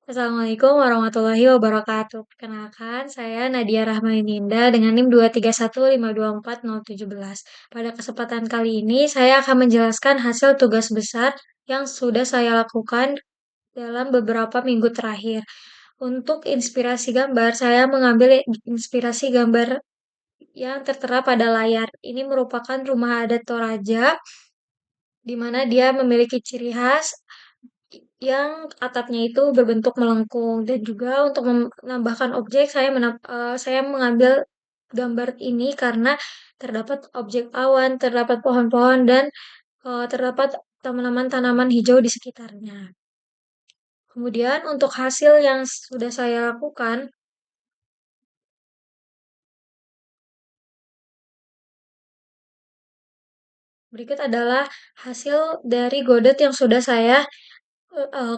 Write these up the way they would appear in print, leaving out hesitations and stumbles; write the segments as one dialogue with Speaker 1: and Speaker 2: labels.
Speaker 1: Assalamualaikum warahmatullahi wabarakatuh. Perkenalkan, saya Nadia Rahmaninda dengan NIM 231524017. Pada kesempatan kali ini, saya akan menjelaskan hasil tugas besar yang sudah saya lakukan dalam beberapa minggu terakhir. Untuk inspirasi gambar, saya mengambil inspirasi gambar yang tertera pada layar. Ini merupakan rumah adat Toraja, di mana dia memiliki ciri khas yang atapnya itu berbentuk melengkung dan juga untuk menambahkan objek saya mengambil gambar ini karena terdapat objek awan, terdapat pohon-pohon dan terdapat tanaman-tanaman hijau di sekitarnya. Kemudian untuk hasil yang sudah saya lakukan, berikut adalah hasil dari godot yang sudah saya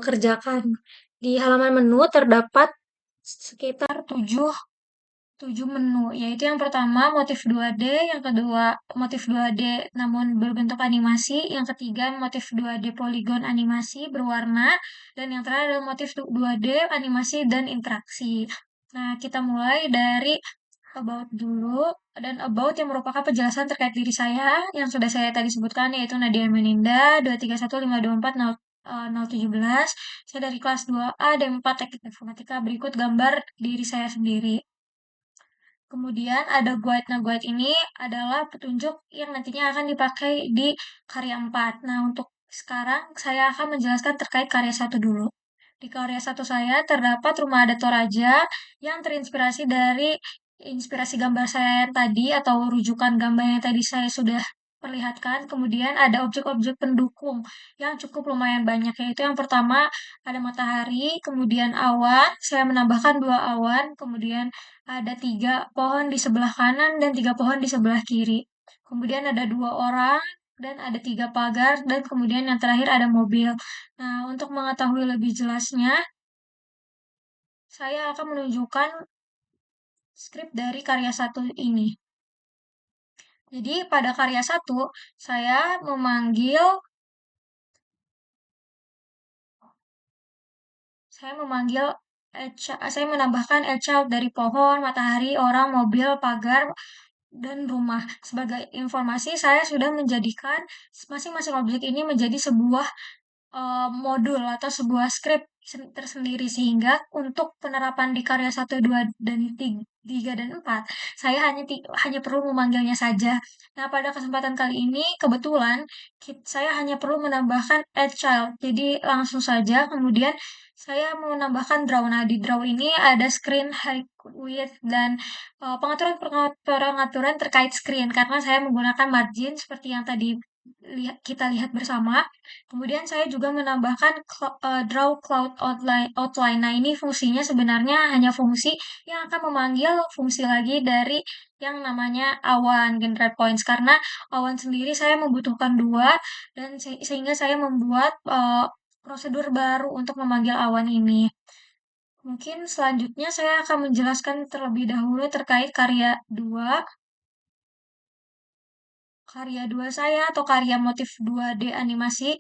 Speaker 1: kerjakan. Di halaman menu terdapat sekitar 7 menu, yaitu yang pertama motif 2D, yang kedua motif 2D namun berbentuk animasi, yang ketiga motif 2D poligon animasi berwarna, dan yang terakhir adalah motif 2D animasi dan interaksi. Nah, kita mulai dari about dulu, dan about yang merupakan penjelasan terkait diri saya yang sudah saya tadi sebutkan, yaitu Nadia Meninda 231524017. Saya dari kelas 2A dan 4 Teknik Informatika. Berikut gambar diri saya sendiri. Kemudian ada guide. Nah, guide ini adalah petunjuk yang nantinya akan dipakai di karya 4. Nah, untuk sekarang saya akan menjelaskan terkait karya 1 dulu. Di karya 1 saya terdapat rumah adat Toraja yang terinspirasi dari inspirasi gambar saya yang tadi atau rujukan gambar yang tadi saya sudah perlihatkan. Kemudian ada objek-objek pendukung yang cukup lumayan banyak, yaitu yang pertama ada matahari, kemudian awan, saya menambahkan 2 awan, kemudian ada 3 pohon di sebelah kanan dan 3 pohon di sebelah kiri. Kemudian ada 2 orang dan ada 3 pagar dan kemudian yang terakhir ada mobil. Nah, untuk mengetahui lebih jelasnya, saya akan menunjukkan skrip dari karya 1 ini. Jadi pada karya 1, saya memanggil saya memanggil saya menambahkan a child dari pohon, matahari, orang, mobil, pagar, dan rumah. Sebagai informasi, saya sudah menjadikan masing-masing objek ini menjadi sebuah modul atau sebuah script tersendiri, sehingga untuk penerapan di karya 1, 2, dan 3 dan 4 saya hanya perlu memanggilnya saja. Nah, pada kesempatan kali ini kebetulan saya hanya perlu menambahkan add child, jadi langsung saja kemudian saya menambahkan draw. Nah, di draw ini ada screen height, width, dan pengaturan terkait screen karena saya menggunakan margin seperti yang tadi kita lihat bersama. Kemudian saya juga menambahkan draw cloud outline. Nah, ini fungsinya sebenarnya hanya fungsi yang akan memanggil fungsi lagi dari yang namanya awan generate points, karena awan sendiri saya membutuhkan 2 dan sehingga saya membuat prosedur baru untuk memanggil awan ini. Mungkin selanjutnya saya akan menjelaskan terlebih dahulu terkait karya 2. Karya 2 saya atau karya motif 2D animasi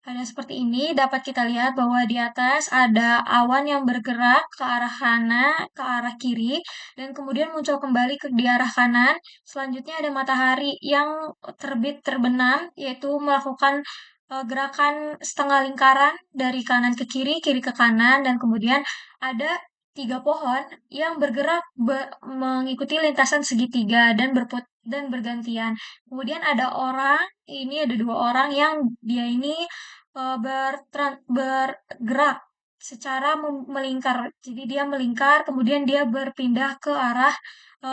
Speaker 1: ada seperti ini. Dapat kita lihat bahwa di atas ada awan yang bergerak ke arah kanan, ke arah kiri, dan kemudian muncul kembali di arah kanan. Selanjutnya ada matahari yang terbit terbenam, yaitu melakukan gerakan setengah lingkaran dari kanan ke kiri, kiri ke kanan, dan kemudian ada 3 pohon yang bergerak mengikuti lintasan segitiga dan bergantian. Kemudian ada orang, ini ada 2 orang yang dia ini bergerak secara melingkar. Jadi dia melingkar, kemudian dia berpindah ke arah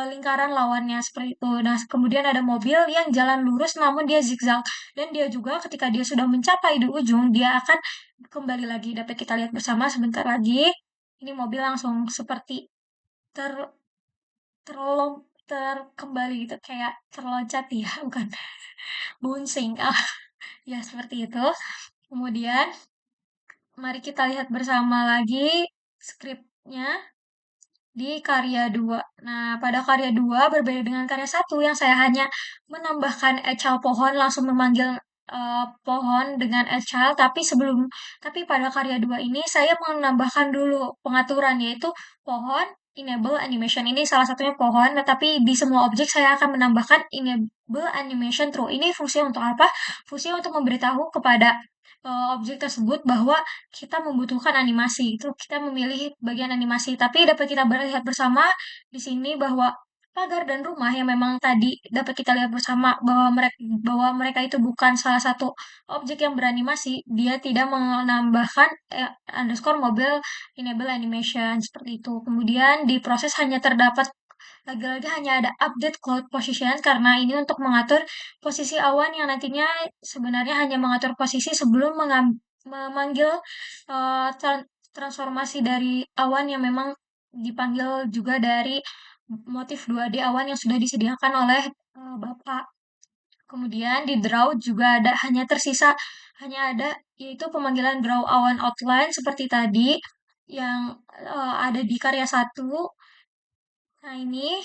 Speaker 1: lingkaran lawannya seperti itu. Nah, kemudian ada mobil yang jalan lurus namun dia zigzag. Dan dia juga ketika dia sudah mencapai di ujung, dia akan kembali lagi. Dapat kita lihat bersama sebentar lagi. Ini mobil langsung seperti ter terkembali gitu, kayak terloncat ya, bukan bouncing. Ya, seperti itu. Kemudian, mari kita lihat bersama lagi skripnya di karya 2. Nah, pada karya 2 berbeda dengan karya 1 yang saya hanya menambahkan ecal pohon langsung memanggil pohon dengan a child, tapi pada karya 2 ini saya menambahkan dulu pengaturan, yaitu pohon, enable animation. Ini salah satunya pohon, tetapi di semua objek saya akan menambahkan enable animation true. Ini fungsinya untuk apa? Fungsinya untuk memberitahu kepada objek tersebut bahwa kita membutuhkan animasi. Itu kita memilih bagian animasi. Tapi dapat kita lihat bersama di sini bahwa pagar dan rumah yang memang tadi dapat kita lihat bersama bahwa mereka itu bukan salah satu objek yang beranimasi, dia tidak menambahkan underscore mobile enable animation seperti itu. Kemudian di proses hanya terdapat lagi-lagi hanya ada update cloud position karena ini untuk mengatur posisi awan yang nantinya sebenarnya hanya mengatur posisi sebelum memanggil transformasi dari awan yang memang dipanggil juga dari motif 2D awan yang sudah disediakan oleh Bapak. Kemudian di draw juga hanya ada yaitu pemanggilan draw awan outline seperti tadi yang ada di karya 1. Nah, ini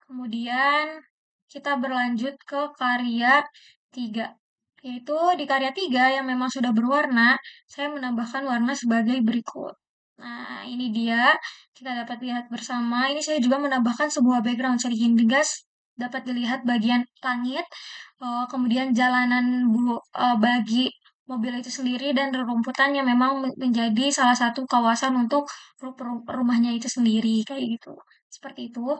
Speaker 1: kemudian kita berlanjut ke karya 3. Yaitu di karya 3 yang memang sudah berwarna, saya menambahkan warna sebagai berikut. Nah, ini dia. Kita dapat lihat bersama. Ini saya juga menambahkan sebuah background sehingga gas dapat dilihat bagian langit, kemudian jalanan bagi mobil itu sendiri dan rerumputan yang memang menjadi salah satu kawasan untuk rumahnya itu sendiri kayak gitu. Seperti itu.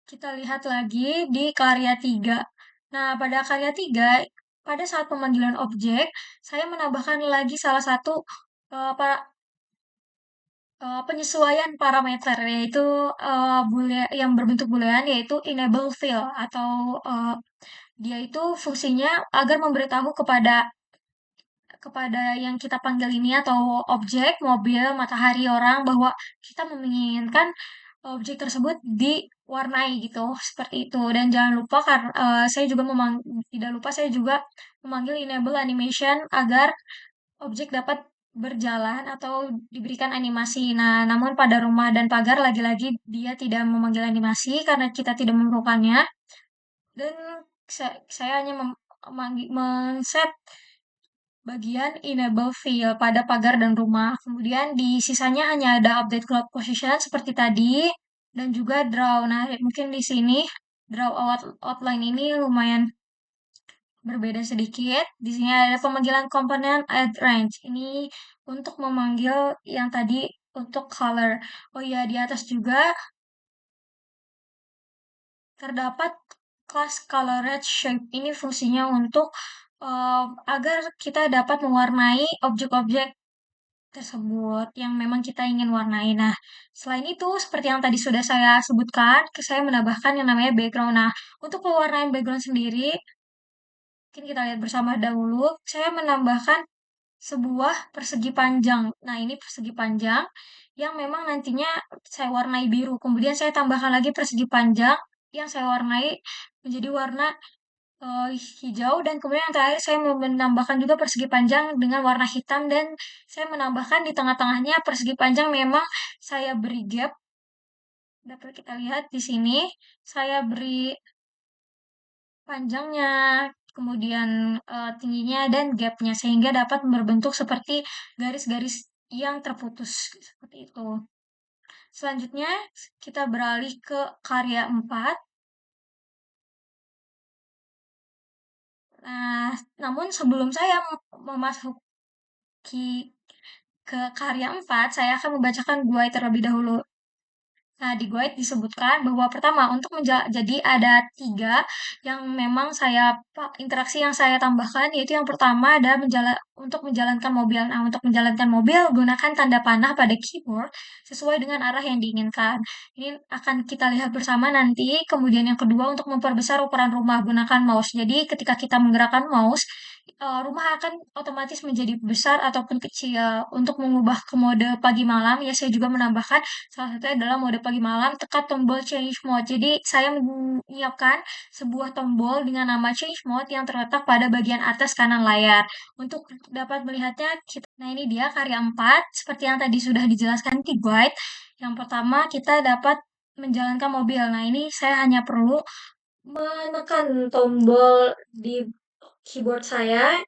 Speaker 1: Kita lihat lagi di karya 3. Nah, pada karya 3, pada saat pemanggilan objek, saya menambahkan lagi salah satu penyesuaian parameter, yaitu yang berbentuk boolean, yaitu enable fill, atau dia itu fungsinya agar memberitahu kepada kepada yang kita panggil ini atau objek, mobil, matahari, orang bahwa kita menginginkan objek tersebut diwarnai gitu, seperti itu. Dan jangan lupa saya juga tidak lupa saya juga memanggil enable animation agar objek dapat berjalan atau diberikan animasi. Nah, namun pada rumah dan pagar lagi-lagi dia tidak memanggil animasi karena kita tidak memerlukannya. Dan saya hanya men-set bagian enable fill pada pagar dan rumah. Kemudian di sisanya hanya ada update cloud position seperti tadi dan juga draw. Nah, mungkin di sini draw outline ini lumayan berbeda sedikit. Di sini ada pemanggilan komponen add range. Ini untuk memanggil yang tadi untuk color. Oh iya, di atas juga terdapat kelas colored shape. Ini fungsinya untuk agar kita dapat mewarnai objek-objek tersebut yang memang kita ingin warnai. Nah, selain itu, seperti yang tadi sudah saya sebutkan, saya menambahkan yang namanya background. Nah, untuk pewarnaan background sendiri, mungkin kita lihat bersama dahulu, saya menambahkan sebuah persegi panjang. Nah, ini persegi panjang yang memang nantinya saya warnai biru. Kemudian saya tambahkan lagi persegi panjang yang saya warnai menjadi warna hijau, dan kemudian yang terakhir saya mau menambahkan juga persegi panjang dengan warna hitam, dan saya menambahkan di tengah-tengahnya persegi panjang memang saya beri gap. Dapat kita lihat di sini saya beri panjangnya, kemudian tingginya dan gapnya sehingga dapat berbentuk seperti garis-garis yang terputus seperti itu. Selanjutnya kita beralih ke karya 4. Nah, namun sebelum saya memasuki ke karya 4, saya akan membacakan guide terlebih dahulu. Nah, di guide disebutkan bahwa pertama, jadi ada 3 yang memang interaksi yang saya tambahkan, yaitu yang pertama ada untuk menjalankan mobil. Nah, untuk menjalankan mobil, gunakan tanda panah pada keyboard sesuai dengan arah yang diinginkan. Ini akan kita lihat bersama nanti. Kemudian yang kedua, untuk memperbesar ukuran rumah, gunakan mouse. Jadi, ketika kita menggerakkan mouse, rumah akan otomatis menjadi besar ataupun kecil. Untuk mengubah ke mode pagi malam, ya saya juga menambahkan salah satunya adalah mode pagi malam, tekan tombol change mode. Jadi saya menyiapkan sebuah tombol dengan nama change mode yang terletak pada bagian atas kanan layar. Untuk dapat melihatnya, nah ini dia karya 4, seperti yang tadi sudah dijelaskan di guide. Yang pertama kita dapat menjalankan mobil. Nah ini saya hanya perlu menekan tombol di keyboard saya,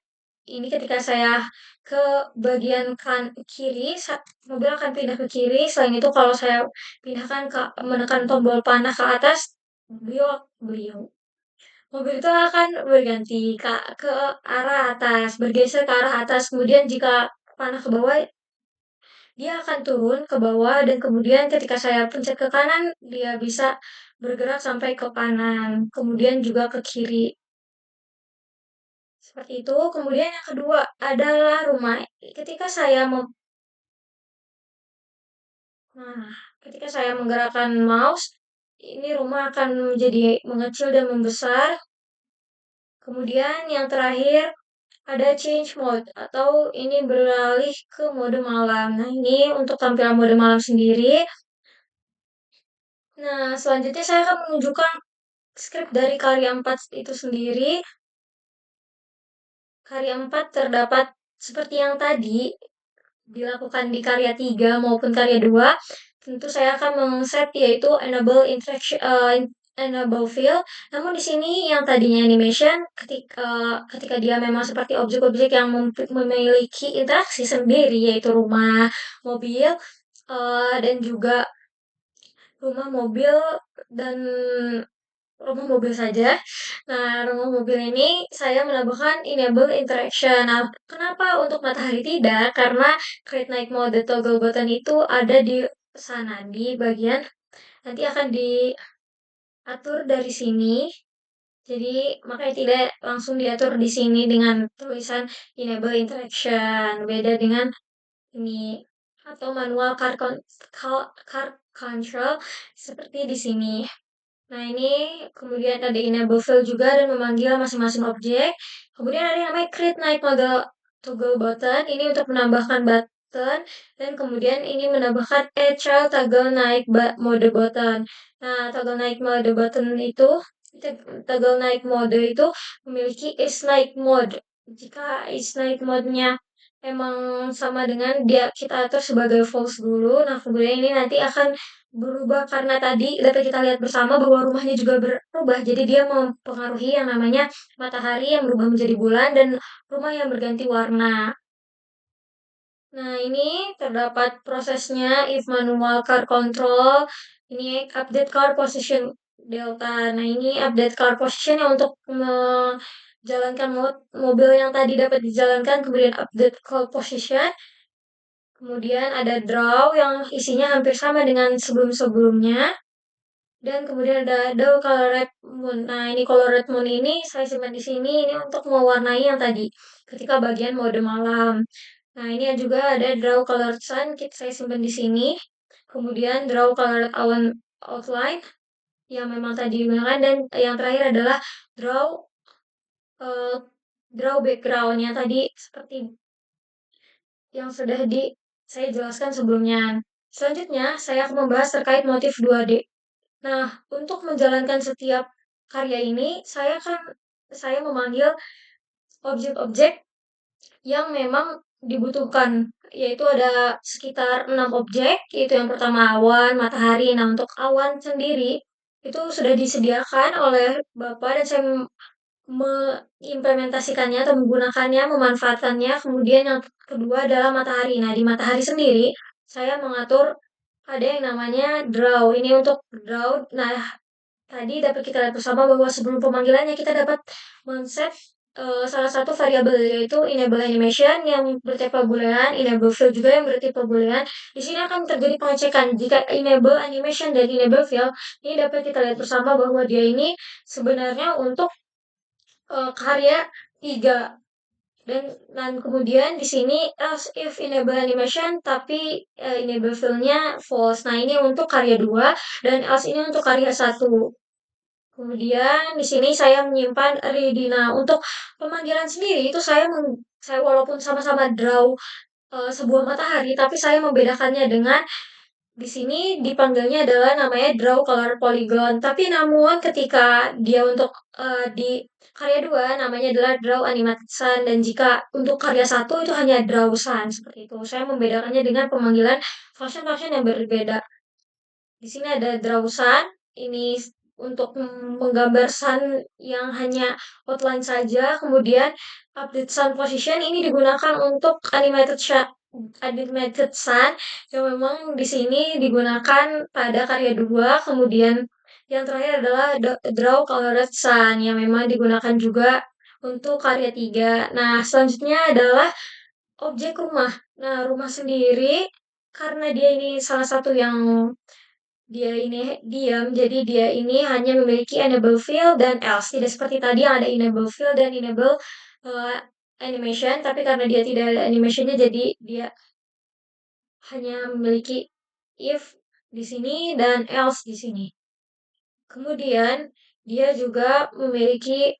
Speaker 1: ini ketika saya ke bagian kiri, mobil akan pindah ke kiri. Selain itu kalau saya pindahkan menekan tombol panah ke atas, beliau beliau mobil itu akan berganti ke arah atas, bergeser ke arah atas. Kemudian jika panah ke bawah, dia akan turun ke bawah dan kemudian ketika saya pencet ke kanan, dia bisa bergerak sampai ke kanan, kemudian juga ke kiri. Seperti itu. Kemudian yang kedua adalah rumah. Ketika saya nah, ketika saya menggerakkan mouse, ini rumah akan menjadi mengecil dan membesar. Kemudian yang terakhir ada change mode atau ini beralih ke mode malam. Nah, ini untuk tampilan mode malam sendiri. Nah, selanjutnya saya akan menunjukkan skrip dari Karya 4 itu sendiri. Karya 4 terdapat seperti yang tadi dilakukan di karya 3 maupun karya 2. Tentu saya akan mengset yaitu enable interaction, enable fill. Namun di sini yang tadinya animation ketika dia memang seperti objek-objek yang memiliki interaksi sendiri yaitu rumah, mobil, dan juga rumah mobil dan rumah mobil saja. Nah, rumah mobil ini saya menambahkan enable interaction. Nah, kenapa untuk matahari tidak? Karena create night mode toggle button itu ada di sana, di bagian nanti akan diatur dari sini. Jadi, makanya tidak langsung diatur di sini dengan tulisan enable interaction. Beda dengan ini atau manual car control seperti di sini. Nah, ini kemudian ada enable fill juga dan memanggil masing-masing objek. Kemudian ada yang namanya create night mode toggle button. Ini untuk menambahkan button. Dan kemudian ini menambahkan add child toggle night mode button. Nah, toggle night mode button itu, toggle night mode itu memiliki is night mode. Jika is night mode-nya emang sama dengan kita atur sebagai false dulu. Nah, kemudian ini nanti akan berubah karena tadi dapat kita lihat bersama bahwa rumahnya juga berubah. Jadi dia mempengaruhi yang namanya matahari yang berubah menjadi bulan dan rumah yang berganti warna. Nah, ini terdapat prosesnya if manual car control. Ini update car position delta. Nah, ini update car position yang untuk menjalankan mobil yang tadi dapat dijalankan, kemudian update car position. Kemudian ada draw yang isinya hampir sama dengan sebelum-sebelumnya. Dan kemudian ada double colored moon. Nah, ini colored moon ini saya simpan di sini ini untuk mewarnai yang tadi ketika bagian mode malam. Nah, ini juga ada draw colored sun saya simpan di sini. Kemudian draw colored outline yang memang tadi digunakan dan yang terakhir adalah draw uh, draw background yang tadi seperti yang sudah saya jelaskan sebelumnya. Selanjutnya, saya akan membahas terkait motif 2D. Nah, untuk menjalankan setiap karya ini, saya memanggil objek-objek yang memang dibutuhkan, yaitu ada sekitar 6 objek, yaitu yang pertama awan, matahari. Nah, untuk awan sendiri, itu sudah disediakan oleh Bapak dan saya mengimplementasikannya atau menggunakannya, memanfaatkannya. Kemudian yang kedua adalah matahari. Nah, di matahari sendiri, saya mengatur ada yang namanya draw. Ini untuk draw. Nah, tadi dapat kita lihat bersama bahwa sebelum pemanggilannya kita dapat men-set salah satu variabel yaitu enable animation yang bertipe boolean, enable fill juga yang bertipe boolean. Di sini akan terjadi pengecekan jika enable animation dan enable fill ini dapat kita lihat bersama bahwa dia ini sebenarnya untuk karya 3 dan kemudian di sini else if enable animation tapi enable fill-nya false. Nah, ini untuk karya 2 dan else ini untuk karya 1. Kemudian di sini saya menyimpan ready. Nah, untuk pemanggilan sendiri itu saya walaupun sama-sama draw sebuah matahari, tapi saya membedakannya dengan di sini dipanggilnya adalah namanya draw color polygon. Tapi namun ketika dia untuk di karya 2 namanya adalah draw animated sun dan jika untuk karya 1 itu hanya draw sun seperti itu. Saya membedakannya dengan pemanggilan function-function yang berbeda. Di sini ada draw sun, ini untuk menggambar sun yang hanya outline saja. Kemudian update sun position ini digunakan untuk animated sun yang memang di sini digunakan pada karya 2. Kemudian yang terakhir adalah draw colored sun yang memang digunakan juga untuk karya 3. Nah, selanjutnya adalah objek rumah. Nah, rumah sendiri karena dia ini salah satu yang dia ini diam, jadi dia ini hanya memiliki enable fill dan else. Tidak seperti tadi yang ada enable fill dan enable uh, animation, tapi karena dia tidak ada animationnya, jadi dia hanya memiliki if di sini dan else di sini. Kemudian dia juga memiliki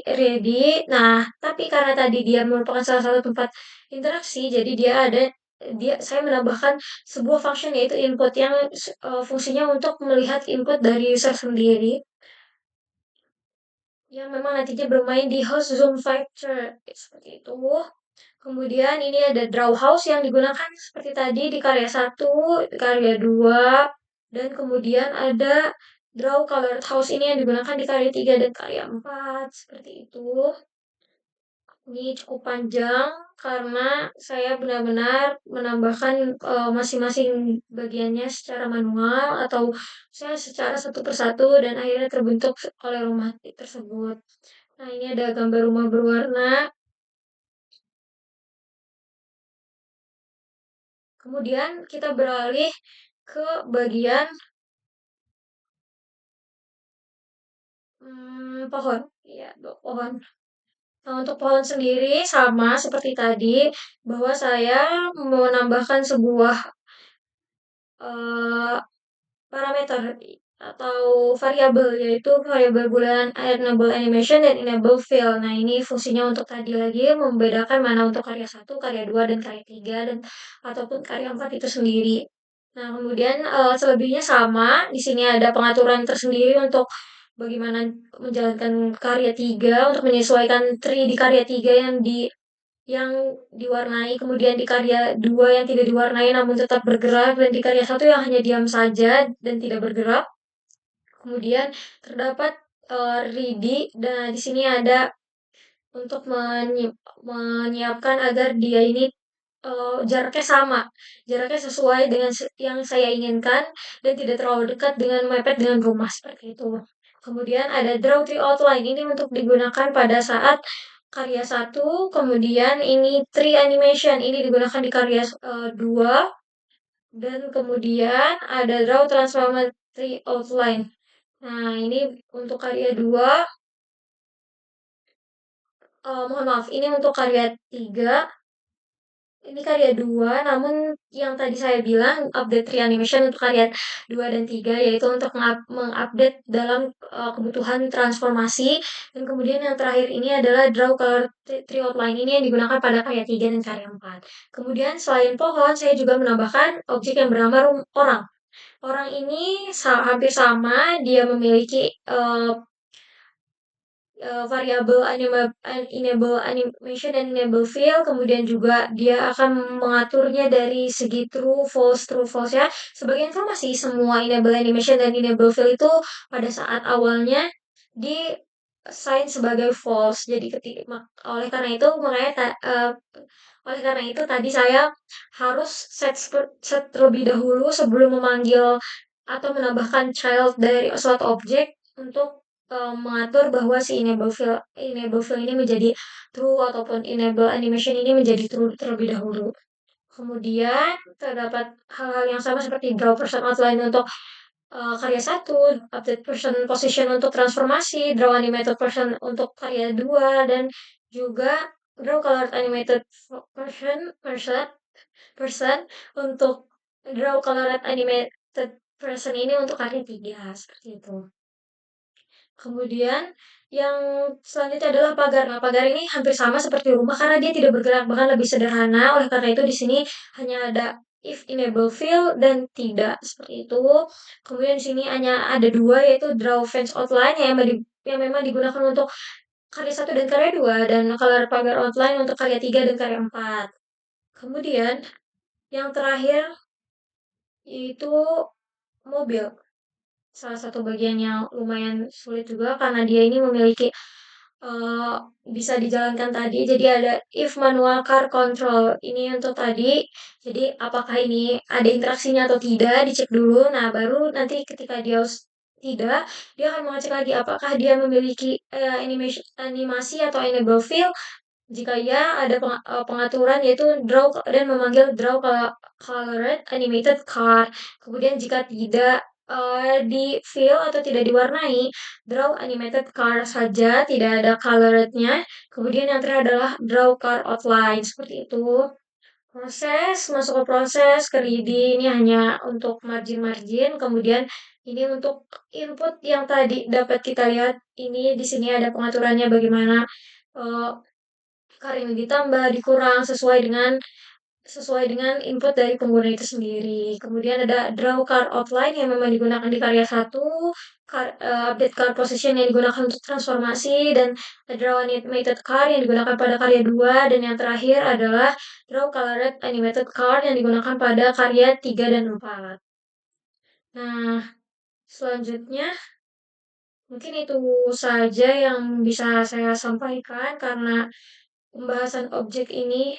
Speaker 1: ready. Nah, tapi karena tadi dia merupakan salah satu tempat interaksi, jadi saya menambahkan sebuah function yaitu input yang fungsinya untuk melihat input dari user sendiri yang memang nantinya bermain di host zoom factor seperti itu. Kemudian ini ada draw house yang digunakan seperti tadi di karya 1, karya 2, dan kemudian ada draw colored house ini yang digunakan di karya 3 dan karya 4, seperti itu. Ini cukup panjang karena saya benar-benar menambahkan masing-masing bagiannya secara manual atau saya secara satu persatu dan akhirnya terbentuk oleh rumah tersebut. Nah, ini ada gambar rumah berwarna. Kemudian kita beralih ke bagian pohon. Iya, pohon. Nah, untuk pohon sendiri sama seperti tadi, bahwa saya menambahkan sebuah eh, parameter atau variabel, yaitu variabel boolean enable animation dan enable fill. Nah, ini fungsinya untuk tadi lagi membedakan mana untuk karya 1, karya 2 dan karya 3 dan ataupun karya 4 itu sendiri. Nah, kemudian selebihnya sama. Di sini ada pengaturan tersendiri untuk bagaimana menjalankan karya 3 untuk menyesuaikan tree di karya 3 yang diwarnai, kemudian di karya 2 yang tidak diwarnai namun tetap bergerak, dan di karya 1 yang hanya diam saja dan tidak bergerak. Kemudian terdapat ready, dan di sini ada untuk menyiapkan agar dia ini jaraknya sama, jaraknya sesuai dengan yang saya inginkan dan tidak terlalu dekat dengan mepet dengan rumah seperti itu. Kemudian ada draw tree outline ini untuk digunakan pada saat karya 1, kemudian ini tree animation ini digunakan di karya 2, dan kemudian ada draw transformer tree outline. Nah, ini untuk karya 2, mohon maaf, ini untuk karya 3. Ini karya 2, namun yang tadi saya bilang update reanimation untuk karya 2 dan 3, yaitu untuk mengupdate dalam kebutuhan transformasi. Dan kemudian yang terakhir ini adalah draw color tree outline ini yang digunakan pada karya 3 dan karya 4. Kemudian selain pohon, saya juga menambahkan objek yang bernama orang. Orang ini hampir sama, dia memiliki variabel enable animation dan enable fill, kemudian juga dia akan mengaturnya dari segi true false ya. Sebagai informasi, semua enable animation dan enable fill itu pada saat awalnya di assign sebagai false. Jadi oleh karena itu oleh karena itu tadi saya harus set terlebih dahulu sebelum memanggil atau menambahkan child dari suatu objek untuk mengatur bahwa si enable fill ini menjadi true ataupun enable animation ini menjadi true terlebih dahulu. Kemudian terdapat hal-hal yang sama seperti draw person outline untuk karya 1, update person position untuk transformasi, draw animated person untuk karya 2, dan juga draw colored animated person person untuk draw colored animated person ini untuk karya 3 seperti itu. Kemudian yang selanjutnya adalah pagar. Nah, pagar ini hampir sama seperti rumah karena dia tidak bergerak, bahkan lebih sederhana. Oleh karena itu di sini hanya ada if enable fill dan tidak seperti itu. Kemudian di sini hanya ada dua, yaitu draw fence outline yang memang digunakan untuk karya 1 dan karya 2, dan color pagar outline untuk karya 3 dan karya 4. Kemudian yang terakhir yaitu mobil. salah satu bagian yang lumayan sulit juga karena dia ini memiliki eee, bisa dijalankan tadi. Jadi ada if manual car control. Ini untuk tadi, jadi apakah ini ada interaksinya atau tidak, dicek dulu. Nah, baru nanti ketika dia tidak, dia akan mengecek lagi apakah dia memiliki, animasi atau enable field. Jika iya, ada pengaturan yaitu draw dan memanggil draw colored animated card. Kemudian jika tidak di fill atau tidak diwarnai, draw animated card saja, tidak ada colorednya. Kemudian yang terakhir adalah draw card outline. Seperti itu. Proses, masuk ke proses, ke ready, ini hanya untuk margin-margin. Kemudian ini untuk input yang tadi dapat kita lihat, ini di sini ada pengaturannya bagaimana eh, karya yang ditambah, dikurang sesuai dengan input dari pengguna itu sendiri. Kemudian ada draw card outline yang memang digunakan di karya satu, update card position yang digunakan untuk transformasi, dan draw animated card yang digunakan pada karya 2, dan yang terakhir adalah draw colored animated card yang digunakan pada karya 3 dan 4. Nah, selanjutnya mungkin itu saja yang bisa saya sampaikan karena pembahasan objek ini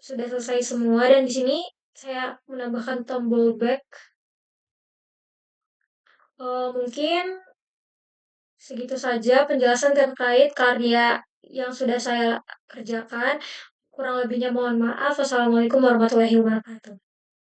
Speaker 1: sudah selesai semua dan di sini saya menambahkan tombol back. Mungkin segitu saja penjelasan terkait karya yang sudah saya kerjakan. Kurang lebihnya mohon maaf. Wassalamualaikum warahmatullahi wabarakatuh.